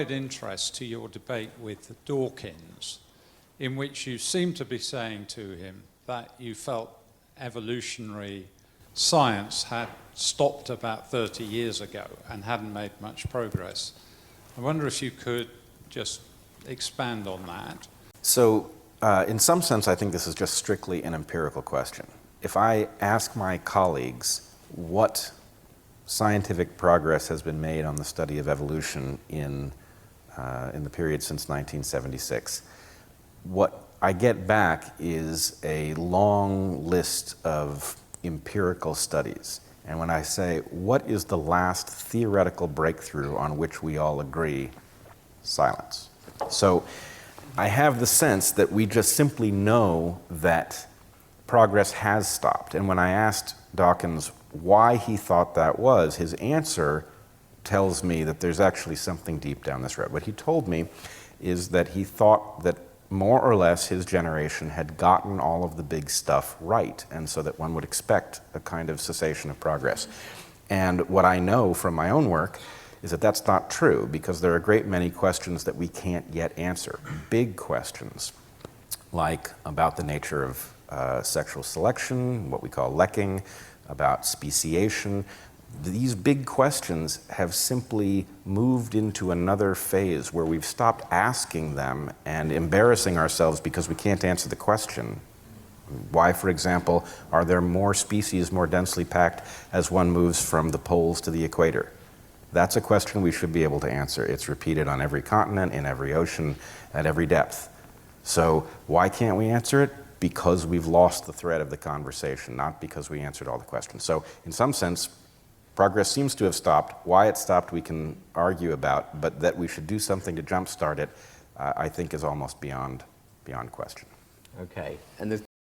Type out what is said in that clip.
interest to your debate with Dawkins, in which you seem to be saying to him that you felt evolutionary science had stopped about 30 years ago and hadn't made much progress. I wonder if you could just expand on that. So, in some sense, I think this is just strictly an empirical question. If I ask my colleagues what scientific progress has been made on the study of evolution in the period since 1976, what I get back is a long list of empirical studies. And when I say, what is the last theoretical breakthrough on which we all agree? Silence. So I have the sense that we just simply know that progress has stopped. And when I asked Dawkins why he thought that was, his answer tells me that there's actually something deep down this road. What he told me is that he thought that more or less his generation had gotten all of the big stuff right, and so that one would expect a kind of cessation of progress. And what I know from my own work is that that's not true, because there are a great many questions that we can't yet answer. Big questions, like about the nature of sexual selection, what we call lekking, about speciation. These big questions have simply moved into another phase where we've stopped asking them and embarrassing ourselves because we can't answer the question. Why, for example, are there more species more densely packed as one moves from the poles to the equator? That's a question we should be able to answer. It's repeated on every continent, in every ocean, at every depth. So why can't we answer it? Because we've lost the thread of the conversation, not because we answered all the questions. So in some sense, progress seems to have stopped. Why it stopped we can argue about, but that we should do something to jumpstart it, I think is almost beyond question. Okay, and